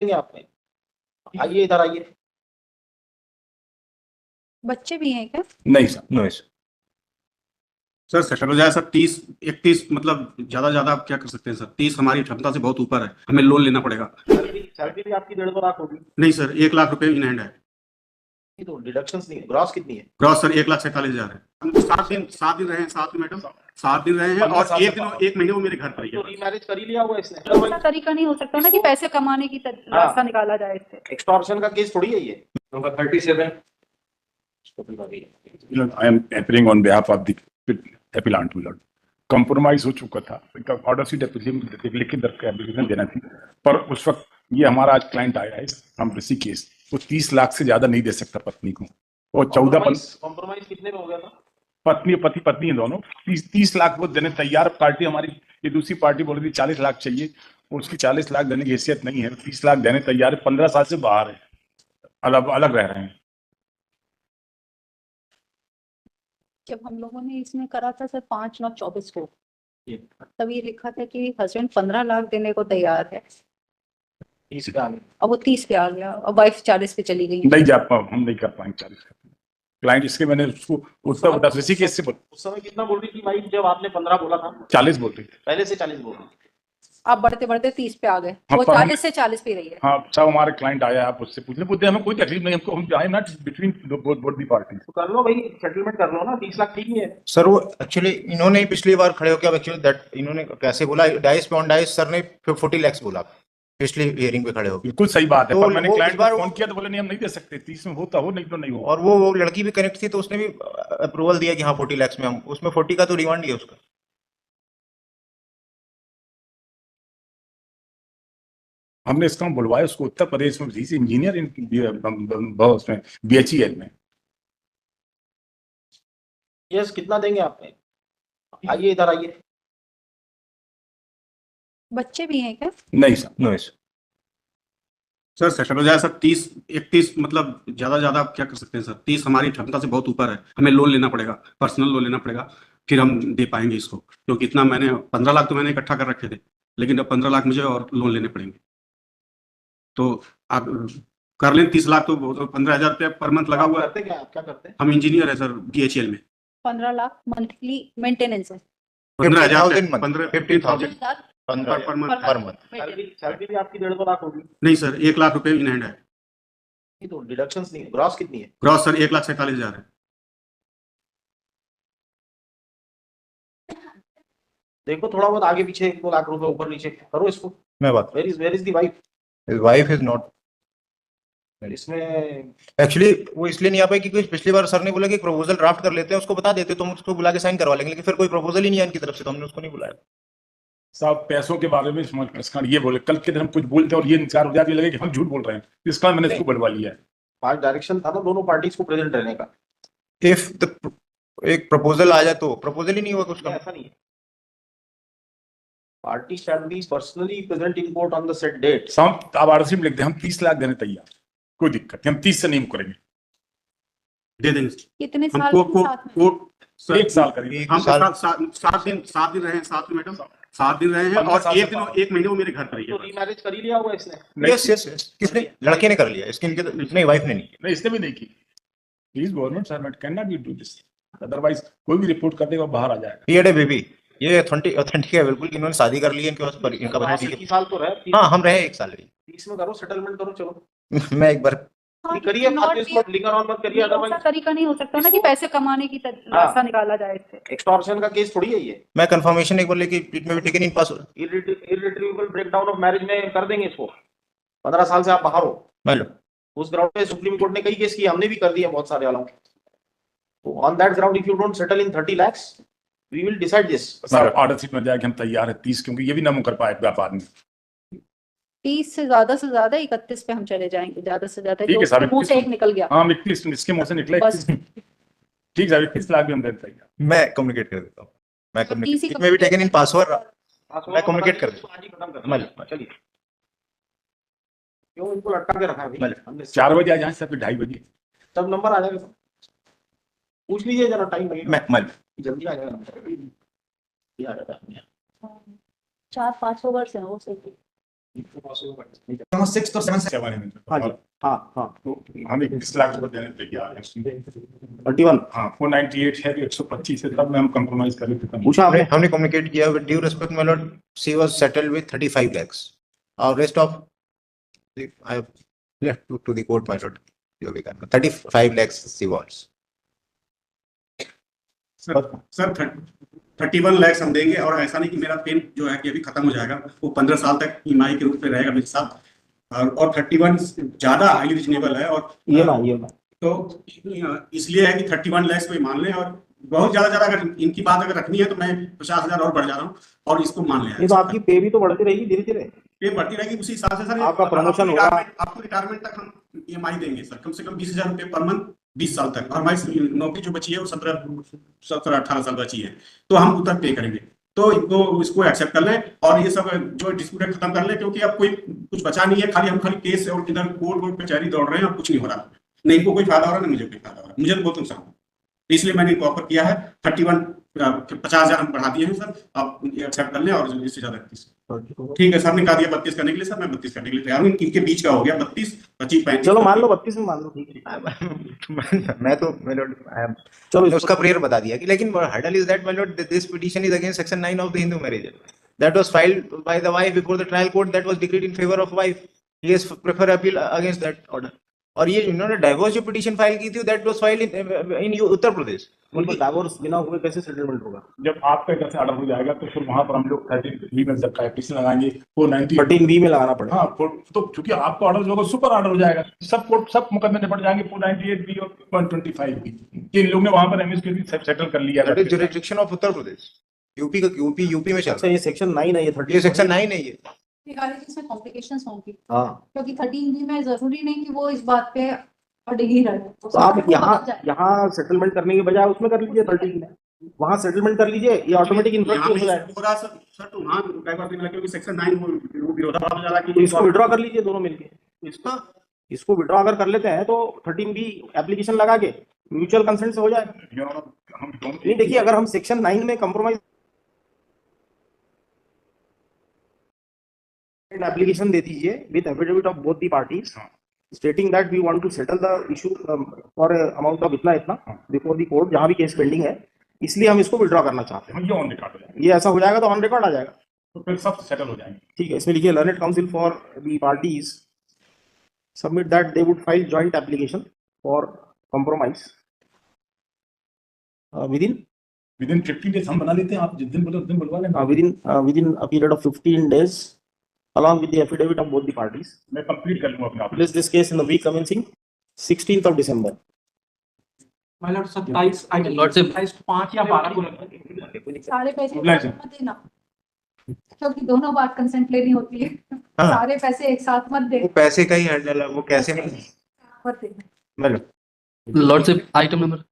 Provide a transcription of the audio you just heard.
देंगे आपने। आइए इधर आइए। बच्चे भी हैं क्या? नहीं सर। नो सर सेटल हो जाए सर। 30 31 मतलब ज्यादा आप क्या कर सकते हैं सर। 30 हमारी क्षमता से बहुत ऊपर है, हमें लोन लेना पड़ेगा। सैलरी भी आपकी 1.5 लाख होगी। नहीं सर, 1 लाख रुपए इन हैंड है। ये तो डिडक्शंस नहीं है। ग्रॉस कितनी है? ग्रॉस सर 1,47,000 है। हम 7 दिन रहे हैं साथ में मैडम। 7 दिन रहे हैं और एक महीने वो मेरे घर पर ही तो है। रीमैरिज कर ही लिया हुआ इसने। ऐसा तरीका नहीं हो सकता ना कि पैसे कमाने की रास्ता निकाला जाए इससे। एक्सटॉर्शन का केस थोड़ी है ये। Number 37। I am appearing on behalf of the appellant my lord. Compromise हो चुका था, ऑर्डर शीट लिखित एप्लीकेशन देना थी, पर उस वक्त ये हमारा आज क्लाइंट आया है हम ऋषिकेश, वो 30 लाख से ज्यादा नहीं दे सकता पत्नी को। वो 14 कॉम्प्रोमाइज कितने में हो गया था? पत्नी पति हैं दोनों। 30 लाख वो देने तैयार। पार्टी हमारी ये दूसरी पार्टी बोल रही थी 40 लाख चाहिए, उसकी 40 लाख देने की हैसियत नहीं है, 30 लाख देने तैयार है। 15 साल से बाहर है, अलग रह रहे हैं। जब हम लोगों ने इसमें करा था सर 5/9/24 को, तब ये लिखा था कि हस्बैंड 15 लाख देने को तैयार है। 30 पे आ गए। अब वो 30 पे आ गया और वाइफ 40 पे चली गई। नहीं जा पाओ, हम नहीं कर पाएंगे 40 का क्लाइंट। इसके मैंने उसको उत्तर बता ऋषिकेश से उस समय कितना बोल रही थी वाइफ जब आपने 15 बोला था? 40 बोल रही थी। पहले से 40 बोल रही थी। आप बढ़ते बढ़ते 30 पे आ गए। हाँ, वो पर 40 से 40 पे रही है। हाँ सब हमारे क्लाइंट आया, आप उससे पूछने हमें कोई तकलीफ नहीं। हमको हम I am not between both the party. तो कर लो भाई, सेटलमेंट कर लो ना। 30 लाख ठीक ही है सर। वो एक्चुअली इन्होंने ही पिछली बार खड़े होकर एक्चुअली दैट इन्होंने कैसे बोला डाइस पे ऑन डाइस, सर ने 40 लाख बोला पिछली हियरिंग पे खड़े होकर। बिल्कुल सही बात है, तो पर मैंने वो क्लाइंट इस बार को फोन किया तो बोले नहीं हम नहीं दे सकते, 30 में होता हो नहीं तो नहीं हो। और वो लड़की भी कनेक्ट थी तो उसने भी अप्रूवल दिया कि हाँ 40 लाख में हम, उसमें 40 का तो डिमांड ही है उसका। हमने इसका बुलवाया उसको उत्तर प्रदेश में, इंजीनियर उसमें BHEL में। यस, कितना देंगे आपने? आइए इधर आइए। बच्चे भी हैं क्या? नहीं सर। नो सर सेटल हो जाए सर। 30 31 मतलब ज्यादा आप क्या कर सकते हैं सर। 30 हमारी क्षमता से बहुत ऊपर है, हमें लोन लेना पड़ेगा, पर्सनल लोन लेना पड़ेगा, फिर हम दे पाएंगे इसको। क्योंकि इतना मैंने 15 लाख तो मैंने इकट्ठा कर रखे थे, लेकिन अब 15 लाख मुझे और लोन लेने पड़ेंगे। तो आप कर लें 30 लाख, तो 15,000 रुपया पर मंथ लगा हुआ है। करते क्या? आप क्या करते हैं? हम इंजीनियर है सर BHEL में। 15 लाख मंथली मेंटेनेंस है। 15,000 50,000 per month. Per month. Salary भी आपकी 1.5 लाख होगी। नहीं सर, 1 लाख रुपए इन हैंड है। ये तो डिडक्शंस नहीं है। ग्रॉस कितनी है? ग्रॉस सर 1,47,000 है। देखो थोड़ा बहुत आगे पीछे 1-2 लाख रुपए ऊपर नीचे करो इसको। मैं बात where is the wife? Wife is not इसमें एक्चुअली वो इसलिए नहीं आ पाई क्योंकि पिछली बार सर ने बोला कि प्रपोजल ड्राफ्ट कर लेते हैं, उसको बता देते तो हम उसको बुला के साइन करवा लेंगे, लेकिन फिर कोई प्रपोजल ही नहीं है इनकी तरफ से, तो हमने उसको नहीं बुलाया। साहब पैसों के बारे में इसका ये बोले, कल के दिन हम कुछ बोलते और ये इंतजार हो जाती, लगे कि हम झूठ बोल रहे हैं, इसका मैंने इसको बुलवा लिया है। पांच डायरेक्शन था ना दोनों पार्टीज को प्रेजेंट रहने का। इफ द एक प्रपोजल आ जाए तो प्रपोजल ही नहीं हुआ कुछ का। ऐसा नहीं है। Party shall be personally present in court on the set date. आप आरसी में लिख दे हम 30 लाख देने तैयार, कोई दिक्कत नहीं, हम 30 से नहीं करेंगे, दे देंगे। कितने हम साल कोर्ट को 1 साल करेंगे। हम 7 दिन रहे हैं साथ में मैडम। 7 दिन रहे हैं और एक महीने वो मेरे घर पर ही तो है। रीमैरिज कर ही लिया हुआ इसने। यस किसने? लड़के ने कर लिया इसके, इनके नहीं वाइफ ने नहीं। नहीं इसने भी नहीं की। Please government servant can not do this, otherwise कोई भी रिपोर्ट कर देगा बाहर आ जाएगा। He had a baby. ये ऑथेंटिक है बिल्कुल, इन्होंने शादी कर ली है, इनके पास पर इनका बच्चा ठीक 30 साल तो रहे। है। हाँ हम रहे 1 साल भी। 30 में करो, सेटलमेंट करो। चलो मैं एक बार करिए, बात इसको लिंगर ऑन मत करिए, ऐसा अदरवाइज तरीका नहीं हो सकता ना कि पैसे कमाने की रास्ता निकाला जाए इससे। एक्सटॉर्शन का केस थोड़ी है ये। मैं कंफर्मेशन एक बार लेके इट में भी taken in pass. Irretrievable breakdown of marriage में कर देंगे इसको। 15 साल से आप बाहर हो। मान लो उस ग्राउंड पे सुप्रीम कोर्ट ने कई केस किए, हमने भी कर दिए बहुत सारे वालों। तो on that ground if you don't settle in 30 lakhs we will decide this. Order sheet में जाए कि हम तैयार है 30, क्योंकि ये भी ना मुंह कर पाए व्यापार में। 30 से ज्यादा 31 पे हम चले जाएंगे, ज्यादा से ज्यादा। ठीक है साहब, मुंह से एक निकल गया। हाँ 31 इसके मुंह से निकला 31। ठीक है 31 लाख भी हम देते हैं। मैं कम्युनिकेट कर देता हूँ, मैं तो कम्युनिकेट में भी टेकन इन पासवर्ड मैं कम्युनिकेट कर देता आज ही खत्म कर। चलिए क्यों इनको लटका के रखा है अभी? हमने 4 बजे आ जाए सब, 2:30 बजे तब नंबर आ जाएगा। पूछ लीजिए जरा, टाइम लगेगा। मैं जल्दी आ जाएगा नंबर। ये आ जाता है 4-5 ओवर से वो सही। सिक्स और सेवन हाँ जी, हाँ हाँ, हम 21 लाख रुपए देने पे तैयार हैं। 31 हाँ 498 है, 125 है, तब में हम कंप्रोमाइज कर लेते हैं। पूछा आपने? हमने कम्युनिकेट किया with due respect my lord, she was settled with 35 lakhs और rest of I have left to the court my lord, जो भी करना 35 lakhs she wants. Sir 31 lakh हम देंगे, और ऐसा नहीं कि मेरा पेन जो है कि अभी खत्म हो जाएगा, वो 15 साल तक ईएमआई के रूप में रहेगा मेरे साथ, और 31 ज्यादा हाईली रीजनेबल है। और ये ना तो इसलिए है कि 31 लाख को मान लें, और बहुत ज्यादा अगर इनकी बात अगर रखनी है तो मैं 50,000 और बढ़ जा रहा हूँ और इसको मान ये लें। तो आपकी पे भी तो बढ़ती रहेगी धीरे धीरे, पे बढ़ती रहेगी, उसी हिसाब से सर आपका promotion होगा। आपको रिटायरमेंट तक हम ईएमआई देंगे सर, कम से कम 20,000 रुपये पर मंथ 20 साल तक, और हमारी नौकरी जो बची है वो 17-18 साल बची है, तो हम उतना पे करेंगे। तो इसको एक्सेप्ट कर लें और ये सब जो डिस्प्यूट है खत्म कर लें, क्योंकि अब कोई कुछ बचा नहीं है, खाली केस और इधर कोर्ट कचहरी दौड़ रहे हैं, अब कुछ नहीं हो रहा, नहीं इनको कोई फायदा हो रहा, नहीं मुझे कोई फायदा हो रहा, मुझे तो बहुत नुकसान हो। इसलिए मैंने इनको ऑफर किया है 50,000 हम बढ़ा दिए हैं सर, आप एक्सेप्ट कर लें, और इससे ज्यादा 31 ठीक है सर ने कहा दिया 32 करने के लिए, सर मैं 32 करने के लिए तैयार हूँ, इनके बीच का हो गया 32, 25, 35। चलो मान लो 32 में मान लो, ठीक है। मैं तो माय लॉर्ड चलो मैंने उसका प्रेयर बता दिया कि, लेकिन hurdle is that my Lord this petition is against section 9 of the Hindu marriage that was filed by the wife before the trial court, that was decreed in favor of wife. He has prefer appeal against that order. और ये इन्होंने divorce जो petition file की थी, that was filed in Uttar Pradesh. उनको divorce बिना हुए कैसे सेटलमेंट होगा? जब आपका इधर से ऑर्डर हो जाएगा तो फिर वहां पर हम लोग 13B में जब एप्लीकेशन लगाएंगे 490। 13B में लगाना पड़ेगा। हाँ तो चूंकि आपका ऑर्डर जो होगा सुपर ऑर्डर हो जाएगा, सब मुकदमे निपट जाएंगे 498B और 125B। इन लोग ने वहां पर एमएसपी सेटल कर लिया। That is jurisdiction of Uttar Pradesh, UP में चल अच्छा ये सेक्शन 9 है, ये 30 ये सेक्शन 9 है ये। इसमें कॉम्प्लिकेशंस होंगी, हाँ, क्योंकि 13B में जरूरी नहीं कि वो इस बात पे अड़े ही रहे। तो आप यहाँ सेटलमेंट करने के बजाय उसमें कर लीजिए 13 में, वहाँ सेटलमेंट कर लीजिए, ये ऑटोमेटिक इन्फ्लुएंस हो जाएगा। सर तो वहाँ डाइवर्स मिला, क्योंकि सेक्शन 9 वो विरोधाभास हो जा रहा है तो कि इसको विड्रॉ कर लीजिए दोनों मिलके, इसको विड्रॉ अगर कर लेते हैं तो 13B एप्लीकेशन लगा के म्यूचुअल कंसेंट से हो जाएगा। नहीं देखिए, अगर हम सेक्शन 9 में कंप्रोमाइज एप्लीकेशन दे दीजिए with affidavit of both the parties stating that we want to settle the issue for amount of इतना बिफोर द कोर्ट, जहां भी केस पेंडिंग है, इसलिए हम इसको विड्रॉ करना चाहते हैं। ये ऑन रिकॉर्ड हो जाएगा, ये ऐसा हो जाएगा तो ऑन रिकॉर्ड आ जाएगा, तो फिर सब सेटल हो जाएंगे। ठीक है। इसमें लिखिए learned council for the parties submit that they would file joint application for compromise within 15 days हम बना लेते हैं, आप जिस दिन बोलो उस दिन बुलवा लेना। within a period of 15 days along with the affidavit of both the parties. मैं कंप्लीट कर लूंगा अपना। Place this case in the week commencing 16th of December. My lord, 27 item Lord से 5 या 12 को लगता है। सारे पैसे Oblige है। मत देना, क्योंकि दोनों बार कंसेंट लेनी होती है। हाँ। सारे पैसे एक साथ मत दे, वो पैसे का ही हर्डल है, वो कैसे नहीं मत देना। मतलब लॉर्ड से आइटम नंबर